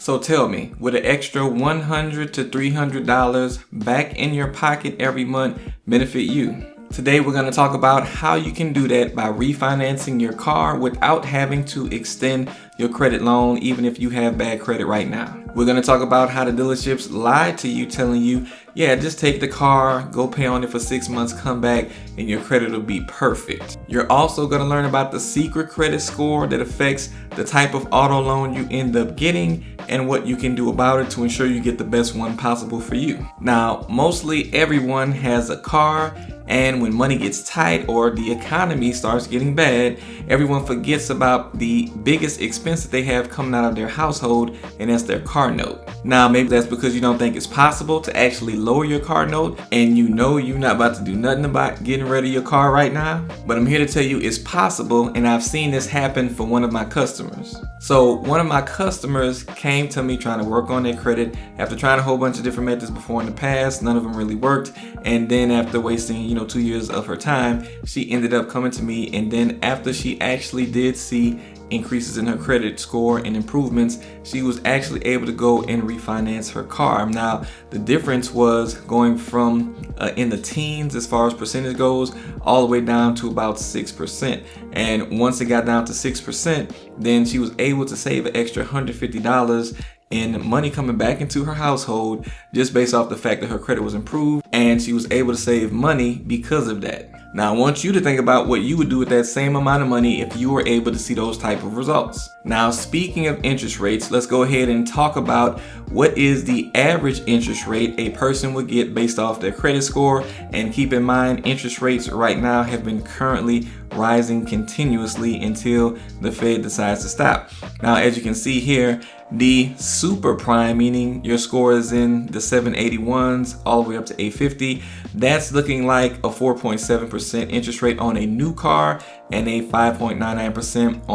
So tell me, would an extra $100 to $300 back in your pocket every month benefit you? Today we're going to talk about how you can do that by refinancing your car without having to extend your credit loan even if you have bad credit right now. We're going to talk about how the dealerships lied to you, telling you, yeah, just take the car, go pay on it for 6 months, come back, and your credit will be perfect. You're also going to learn about the secret credit score that affects the type of auto loan you end up getting and what you can do about it to ensure you get the best one possible for you. Now, mostly everyone has a car, and when money gets tight or the economy starts getting bad, everyone forgets about the biggest expense that they have coming out of their household, and that's their car note. Now, maybe that's because you don't think it's possible to actually lower your car note, and you know you're not about to do nothing about getting rid of your car right now. But I'm here to tell you it's possible, and I've seen this happen for one of my customers. So one of my customers came to me trying to work on their credit after trying a whole bunch of different methods before in the past. None of them really worked. And then after wasting, 2 years of her time, she ended up coming to me. And then after she actually did see increases in her credit score and improvements, she was actually able to go and refinance her car. Now, the difference was going from in the teens as far as percentage goes, all the way down to about 6%. And once it got down to 6%, then she was able to save an extra $150 in money coming back into her household just based off the fact that her credit was improved, and she was able to save money because of that. Now, I want you to think about what you would do with that same amount of money if you were able to see those type of results. Now, speaking of interest rates, let's go ahead and talk about what is the average interest rate a person would get based off their credit score. And keep in mind, interest rates right now have been currently rising continuously until the Fed decides to stop. Now, as you can see here, the super prime, meaning your score is in the 781s all the way up to 850, that's looking like a 4.7% interest rate on a new car and a 5.99%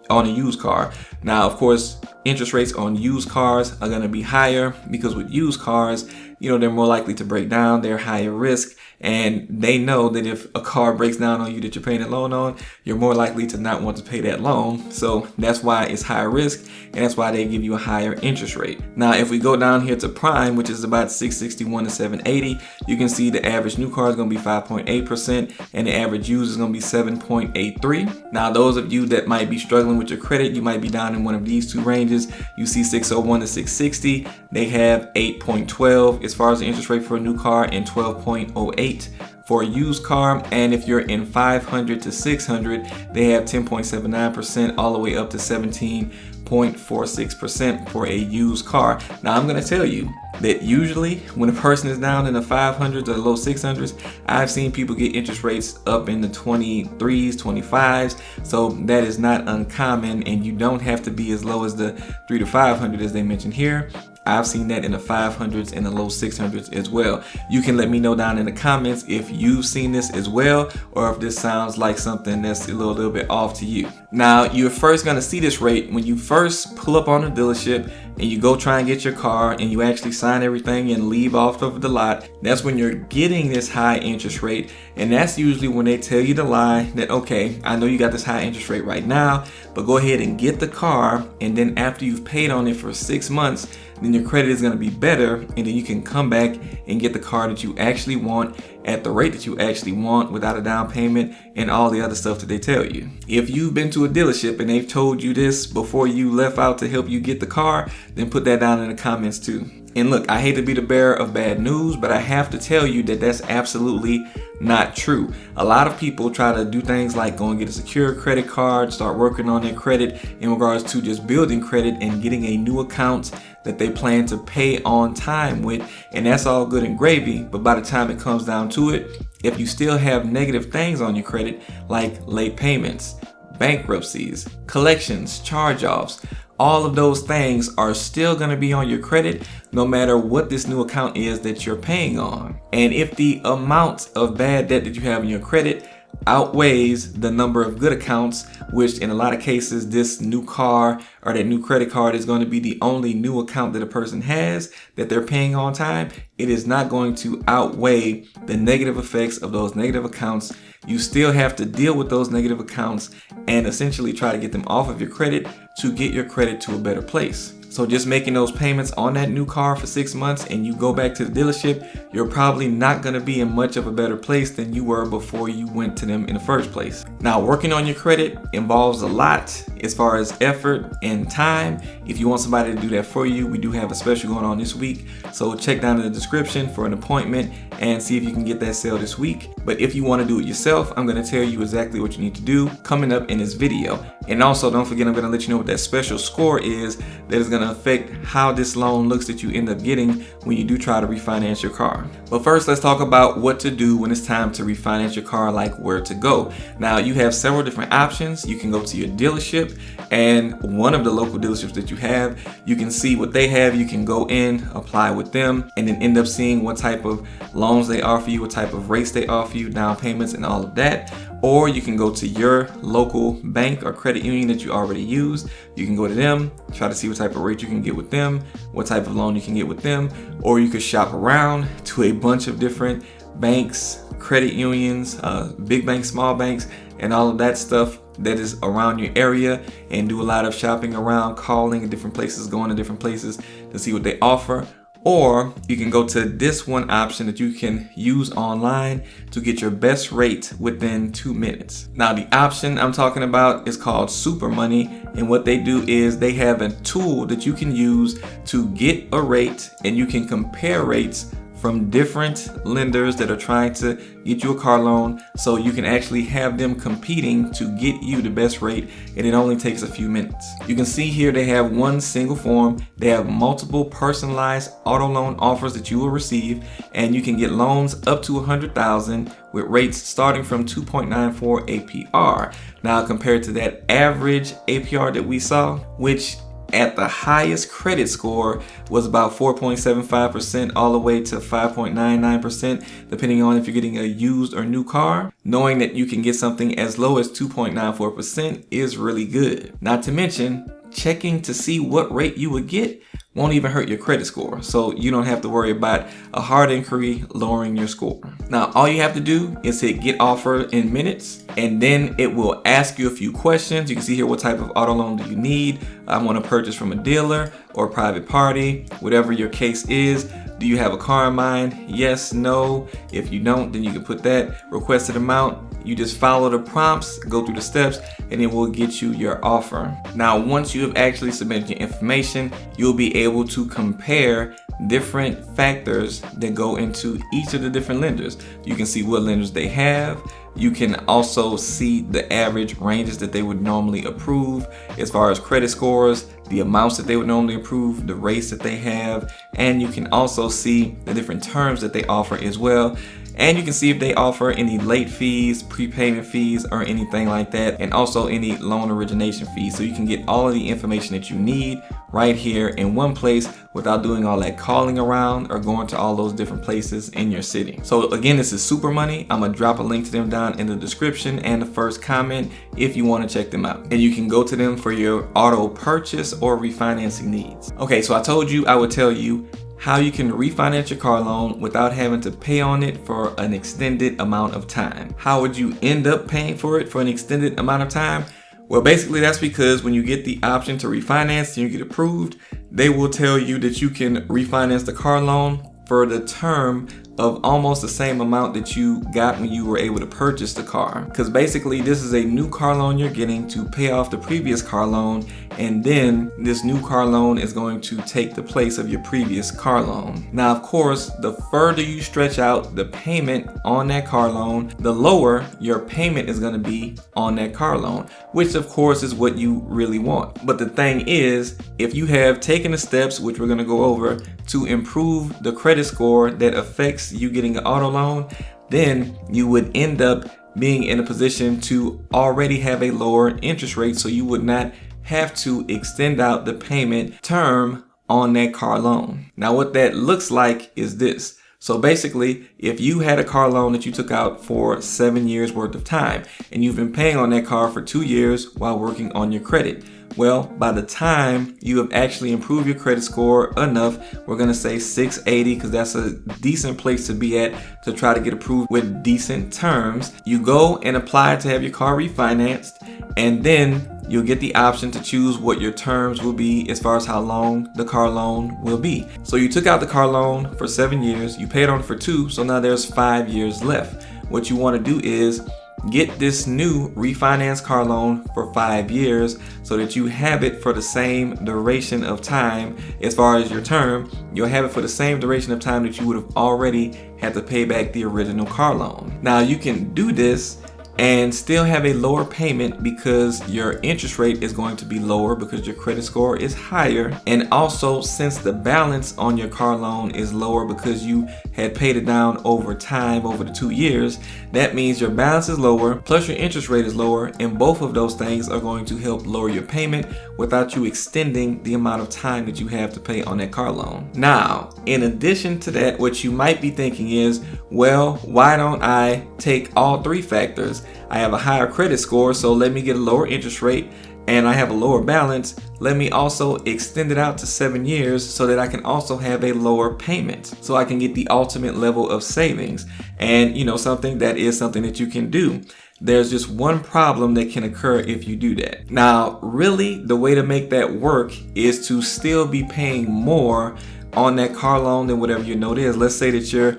on a used car. Now, of course, interest rates on used cars are going to be higher because with used cars, they're more likely to break down, they're higher risk, and they know that if a car breaks down on you that you're paying a loan on, you're more likely to not want to pay that loan. So that's why it's higher risk, and that's why they give you a higher interest rate. Now, if we go down here to prime, which is about 661 to 780, you can see the average new car is going to be 5.8%, and the average used is going to be 7.83. Now, those of you that might be struggling with your credit, you might be down in one of these two ranges. You see 601 to 660, they have 8.12 as far as the interest rate for a new car, and 12.08 for a used car. And if you're in 500 to 600, they have 10.79% all the way up to 17.46% for a used car. Now, I'm going to tell you that usually when a person is down in the 500s or the low 600s, I've seen people get interest rates up in the 23s, 25s. So that is not uncommon, and you don't have to be as low as the 3 to 500 as they mentioned here. I've seen that in the 500s and the low 600s as well. You can let me know down in the comments if you've seen this as well, or if this sounds like something that's a little bit off to you. Now, you're first going to see this rate when you first pull up on the dealership and you go try and get your car and you actually sign everything and leave off of the lot. That's when you're getting this high interest rate, and that's usually when they tell you the lie that, okay, I know you got this high interest rate right now, but go ahead and get the car, and then after you've paid on it for 6 months, then your credit is going to be better, and then you can come back and get the car that you actually want at the rate that you actually want without a down payment and all the other stuff that they tell you. If you've been to a dealership and they've told you this before you left out to help you get the car, then put that down in the comments too. And look, I hate to be the bearer of bad news, but I have to tell you that that's absolutely not true. A lot of people try to do things like go and get a secure credit card, start working on their credit in regards to just building credit and getting a new account that they plan to pay on time with, and that's all good and gravy. But by the time it comes down to it, if you still have negative things on your credit like late payments, bankruptcies, collections, charge-offs, all of those things are still going to be on your credit no matter what this new account is that you're paying on. And if the amount of bad debt that you have in your credit outweighs the number of good accounts, which in a lot of cases this new car or that new credit card is going to be the only new account that a person has that they're paying on time, it is not going to outweigh the negative effects of those negative accounts. You still have to deal with those negative accounts and essentially try to get them off of your credit to get your credit to a better place. So just making those payments on that new car for 6 months and you go back to the dealership, you're probably not going to be in much of a better place than you were before you went to them in the first place. Now, working on your credit involves a lot as far as effort and time. If you want somebody to do that for you, we do have a special going on this week. So check down in the description for an appointment and see if you can get that sale this week. But if you want to do it yourself, I'm going to tell you exactly what you need to do coming up in this video. And also don't forget, I'm going to let you know what that special score is that is going to affect how this loan looks that you end up getting when you do try to refinance your car. But first, let's talk about what to do when it's time to refinance your car, like where to go. Now, you have several different options. You can go to your dealership, and one of the local dealerships that you have, you can see what they have. You can go in, apply with them, and then end up seeing what type of loans they offer you, what type of rates they offer you, down payments, and all of that. Or you can go to your local bank or credit union that you already use. You can go to them, try to see what type of rate you can get with them, what type of loan you can get with them. Or you could shop around to a bunch of different banks, credit unions, big banks, small banks, and all of that stuff that is around your area, and do a lot of shopping around, calling at different places, going to different places to see what they offer. Or you can go to this one option that you can use online to get your best rate within 2 minutes. Now, the option I'm talking about is called Super Money, and what they do is they have a tool that you can use to get a rate, and you can compare rates from different lenders that are trying to get you a car loan, so you can actually have them competing to get you the best rate, and it only takes a few minutes. You can see here they have one single form. They have multiple personalized auto loan offers that you will receive, and you can get loans up to $100,000 with rates starting from 2.94 APR. Now, compared to that average APR that we saw, which at the highest credit score was about 4.75% all the way to 5.99%, depending on if you're getting a used or new car. Knowing that you can get something as low as 2.94% is really good. Not to mention, checking to see what rate you would get won't even hurt your credit score, so you don't have to worry about a hard inquiry lowering your score. Now, all you have to do is hit get offer in minutes, and then it will ask you a few questions. You can see here what type of auto loan do you need. I want to purchase from a dealer or a private party, whatever your case is. Do you have a car in mind? Yes, no. If you don't, then you can put that requested amount. You just follow the prompts, go through the steps, and it will get you your offer. Now, once you have actually submitted your information, you'll be able to compare different factors that go into each of the different lenders. You can see what lenders they have. You can also see the average ranges that they would normally approve as far as credit scores, the amounts that they would normally approve, the rates that they have, and you can also see the different terms that they offer as well. And you can see if they offer any late fees, prepayment fees, or anything like that, and also any loan origination fees. So you can get all of the information that you need right here in one place without doing all that calling around or going to all those different places in your city. So again, this is Super Money. I'm gonna drop a link to them down in the description and the first comment if you want to check them out. And you can go to them for your auto purchase or refinancing needs. Okay, so I told you I would tell you how you can refinance your car loan without having to pay on it for an extended amount of time. How would you end up paying for it for an extended amount of time? Well, basically that's because when you get the option to refinance and you get approved, they will tell you that you can refinance the car loan for the term of almost the same amount that you got when you were able to purchase the car. Because basically this is a new car loan you're getting to pay off the previous car loan, and then this new car loan is going to take the place of your previous car loan. Now, of course, the further you stretch out the payment on that car loan, the lower your payment is going to be on that car loan, which of course is what you really want. But the thing is, if you have taken the steps, which we're going to go over, to improve the credit score that affects you getting an auto loan, then you would end up being in a position to already have a lower interest rate, so you would not have to extend out the payment term on that car loan. Now, what that looks like is this. So basically, if you had a car loan that you took out for 7 years worth of time, and you've been paying on that car for 2 years while working on your credit, well, by the time you have actually improved your credit score enough, we're going to say 680, because that's a decent place to be at to try to get approved with decent terms. You go and apply to have your car refinanced, and then you'll get the option to choose what your terms will be as far as how long the car loan will be. So you took out the car loan for 7 years, you paid on it for 2, so now there's 5 years left. What you want to do is get this new refinance car loan for 5 years so that you have it for the same duration of time. As far as your term, you'll have it for the same duration of time that you would have already had to pay back the original car loan. Now you can do this and still have a lower payment because your interest rate is going to be lower because your credit score is higher. And also, since the balance on your car loan is lower because you had paid it down over time, over the 2 years, that means your balance is lower, plus your interest rate is lower, and both of those things are going to help lower your payment without you extending the amount of time that you have to pay on that car loan. Now, in addition to that, what you might be thinking is, well, why don't I take all 3 factors? I have a higher credit score, so let me get a lower interest rate, and I have a lower balance. Let me also extend it out to 7 years so that I can also have a lower payment, so I can get the ultimate level of savings. And something that you can do. There's just one problem that can occur if you do that. Now, really, the way to make that work is to still be paying more on that car loan than whatever your note is. Let's say that your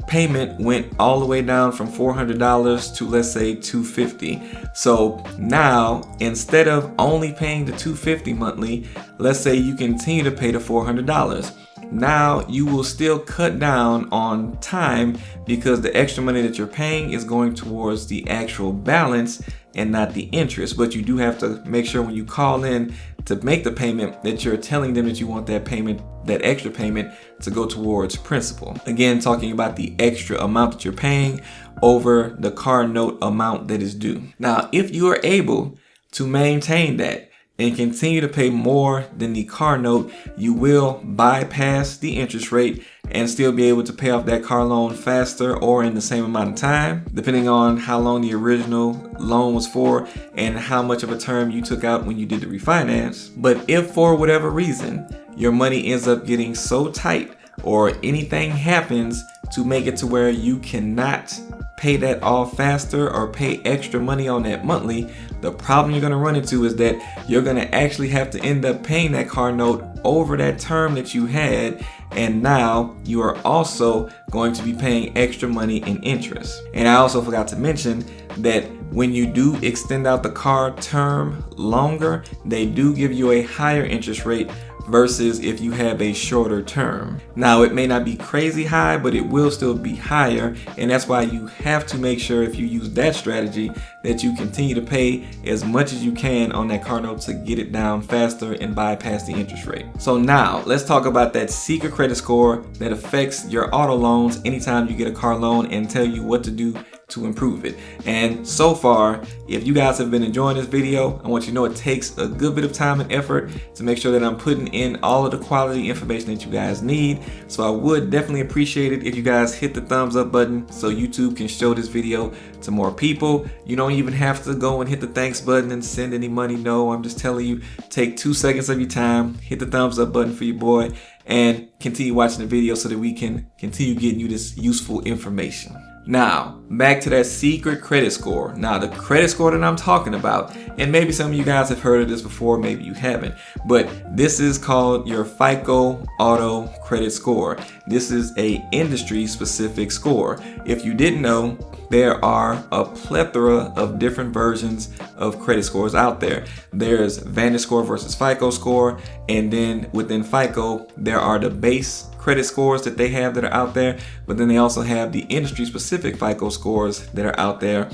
payment went all the way down from $400 to, let's say, $250. So now, instead of only paying the $250 monthly, let's say you continue to pay the $400. Now you will still cut down on time because the extra money that you're paying is going towards the actual balance and not the interest. But you do have to make sure when you call in to make the payment that you're telling them that you want that payment, that extra payment, to go towards principal. Again, talking about the extra amount that you're paying over the car note amount that is due. Now, if you are able to maintain that and continue to pay more than the car note, you will bypass the interest rate and still be able to pay off that car loan faster or in the same amount of time, depending on how long the original loan was for and how much of a term you took out when you did the refinance. But if for whatever reason your money ends up getting so tight or anything happens to make it to where you cannot pay that off faster or pay extra money on that monthly, the problem you're going to run into is that you're going to actually have to end up paying that car note over that term that you had, and now you are also going to be paying extra money in interest. And I also forgot to mention that when you do extend out the car term longer, they do give you a higher interest rate versus if you have a shorter term. Now, it may not be crazy high, but it will still be higher, and that's why you have to make sure, if you use that strategy, that you continue to pay as much as you can on that car note to get it down faster and bypass the interest rate. So now let's talk about that secret credit score that affects your auto loans anytime you get a car loan, and tell you what to do to improve it. And so far, if you guys have been enjoying this video, I want you to know it takes a good bit of time and effort to make sure that I'm putting in all of the quality information that you guys need. So I would definitely appreciate it if you guys hit the thumbs up button so YouTube can show this video to more people. You don't even have to go and hit the thanks button and send any money. No, I'm just telling you, take 2 seconds of your time, hit the thumbs up button for your boy, and continue watching the video so that we can continue getting you this useful information. Now, back to that secret credit score. Now, the credit score that I'm talking about, and maybe some of you guys have heard of this before, maybe you haven't, but this is called your FICO Auto Credit Score. This is a industry specific score. If you didn't know, there are a plethora of different versions of credit scores out there. There's VantageScore versus FICO score, and then within FICO, there are the base credit scores that they have that are out there, but then they also have the industry specific FICO scores that are out there.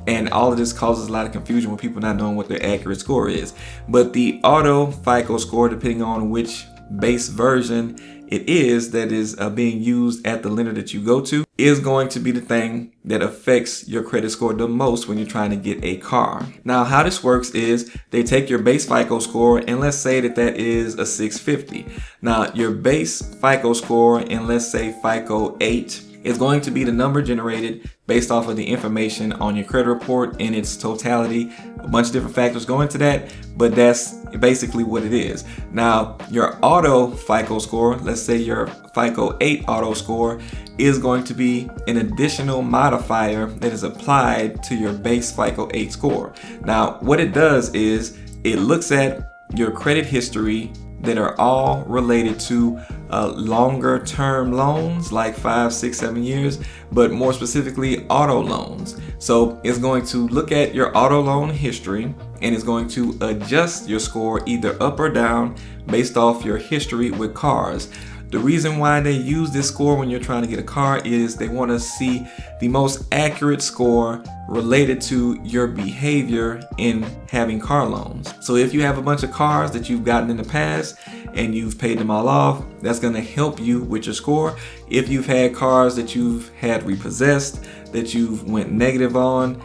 And all of this causes a lot of confusion with people not knowing what their accurate score is. But the auto FICO score, depending on which base version it is that is being used at the lender that you go to, is going to be the thing that affects your credit score the most when you're trying to get a car. Now, how this works is they take your base FICO score, and let's say that that is a 650. Now, your base FICO score, and let's say FICO 8, is going to be the number generated based off of the information on your credit report in its totality. A bunch of different factors go into that, but that's basically what it is. Now, your auto FICO score, let's say your FICO 8 auto score, is going to be an additional modifier that is applied to your base FICO 8 score. Now, what it does is it looks at your credit history that are all related to longer term loans like 5, 6, 7 years, but more specifically auto loans. So it's going to look at your auto loan history and it's going to adjust your score either up or down based off your history with cars. The reason why they use this score when you're trying to get a car is they want to see the most accurate score related to your behavior in having car loans. So if you have a bunch of cars that you've gotten in the past and you've paid them all off, that's going to help you with your score. If you've had cars that you've had repossessed, that you've went negative on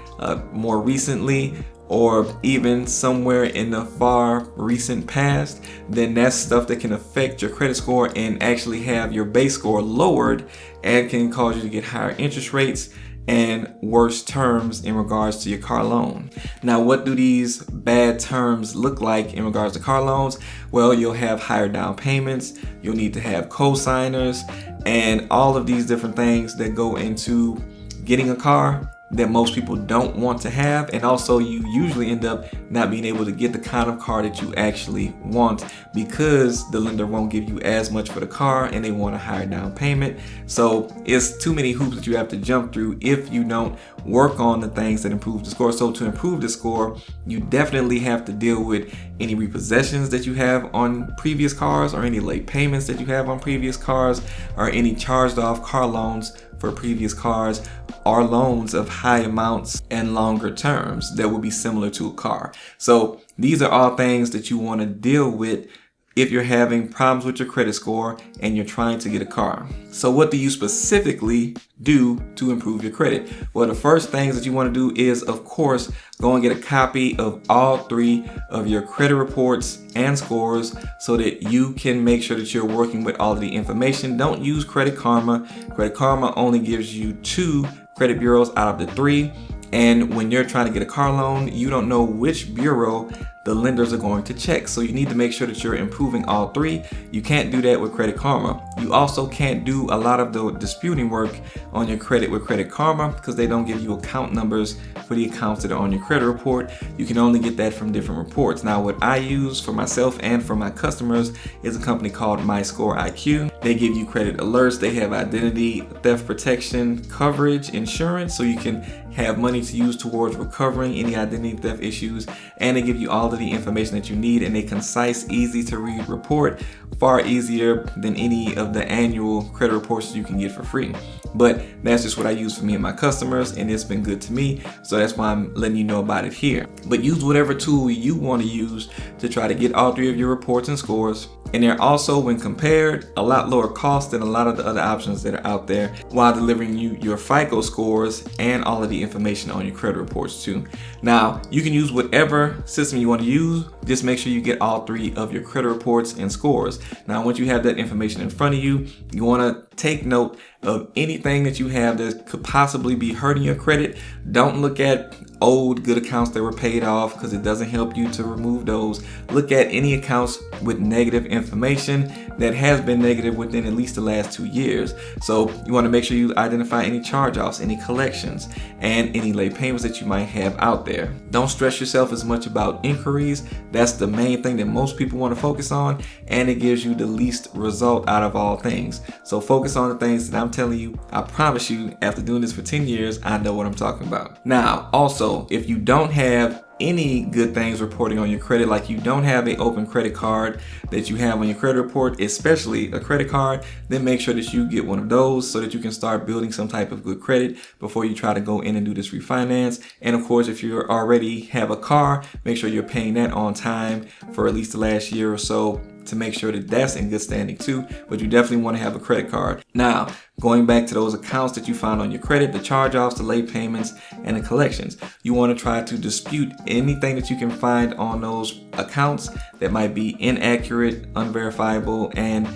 more recently, or even somewhere in the far recent past, then that's stuff that can affect your credit score and actually have your base score lowered and can cause you to get higher interest rates and worse terms in regards to your car loan. Now, what do these bad terms look like in regards to car loans? Well, you'll have higher down payments, you'll need to have co-signers, and all of these different things that go into getting a car that most people don't want to have. And also you usually end up not being able to get the kind of car that you actually want because the lender won't give you as much for the car and they want a higher down payment. So it's too many hoops that you have to jump through if you don't work on the things that improve the score. So to improve the score, you definitely have to deal with any repossessions that you have on previous cars, or any late payments that you have on previous cars, or any charged off car loans for previous cars, or loans of high amounts and longer terms that will be similar to a car. So these are all things that you want to deal with if you're having problems with your credit score and you're trying to get a car. So what do you specifically do to improve your credit? Well, the first things that you want to do is, of course, go and get a copy of all 3 of your credit reports and scores so that you can make sure that you're working with all of the information. Don't use Credit Karma. Credit Karma only gives you 2 credit bureaus out of the 3. And when you're trying to get a car loan, you don't know which bureau the lenders are going to check. So you need to make sure that you're improving all 3. You can't do that with Credit Karma. You also can't do a lot of the disputing work on your credit with Credit Karma because they don't give you account numbers for the accounts that are on your credit report. You can only get that from different reports. Now, what I use for myself and for my customers is a company called My Score IQ. They give you credit alerts. They have identity theft protection coverage insurance, so you can have money to use towards recovering any identity theft issues, and they give you all of the information that you need in a concise, easy to read report, far easier than any of the annual credit reports you can get for free. But that's just what I use for me and my customers, and it's been good to me, so that's why I'm letting you know about it here. But use whatever tool you want to use to try to get all 3 of your reports and scores. And they're also, when compared, a lot lower cost than a lot of the other options that are out there, while delivering you your FICO scores and all of the information on your credit reports too. Now, you can use whatever system you want to use. Just make sure you get all 3 of your credit reports and scores. Now, once you have that information in front of you, you want to take note of anything that you have that could possibly be hurting your credit. Don't look at old good accounts that were paid off because it doesn't help you to remove those. Look at any accounts with negative information that has been negative within at least the last 2 years. So you want to make sure you identify any charge-offs, any collections, and any late payments that you might have out there. Don't stress yourself as much about inquiries. That's the main thing that most people want to focus on, and it gives you the least result out of all things. So focus on the things that I'm telling you. I promise you, after doing this for 10 years, I know what I'm talking about. Now, also, if you don't have any good things reporting on your credit, like you don't have an open credit card that you have on your credit report, especially a credit card, then make sure that you get one of those so that you can start building some type of good credit before you try to go in and do this refinance. And of course, if you already have a car, make sure you're paying that on time for at least the last year or so to make sure that that's in good standing too. But you definitely want to have a credit card. Now, going back to those accounts that you found on your credit, the charge-offs, the late payments, and the collections, you want to try to dispute anything that you can find on those accounts that might be inaccurate, unverifiable, and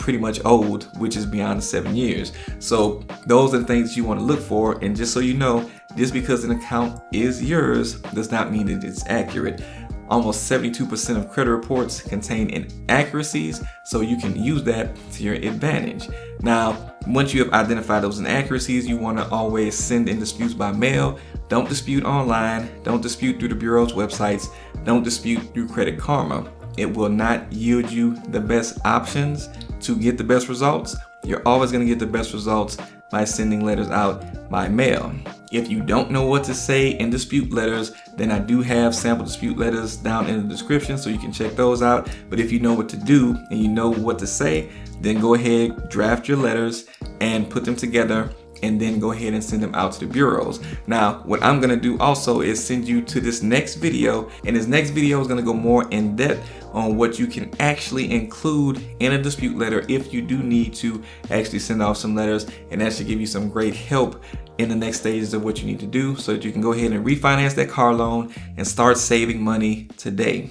pretty much old, which is beyond 7 years. So those are the things you want to look for. And just so you know, just because an account is yours does not mean that it's accurate. Almost 72% of credit reports contain inaccuracies, so you can use that to your advantage. Now, once you have identified those inaccuracies, you want to always send in disputes by mail. Don't dispute online, don't dispute through the Bureau's websites, don't dispute through Credit Karma. It will not yield you the best options to get the best results. You're always going to get the best results by sending letters out by mail. If you don't know what to say in dispute letters, then I do have sample dispute letters down in the description, so you can check those out. But if you know what to do and you know what to say, then go ahead, draft your letters and put them together, and then go ahead and send them out to the bureaus. Now, what I'm gonna do also is send you to this next video, and this next video is gonna go more in depth on what you can actually include in a dispute letter if you do need to actually send off some letters, and that should give you some great help in the next stages of what you need to do so that you can go ahead and refinance that car loan and start saving money today.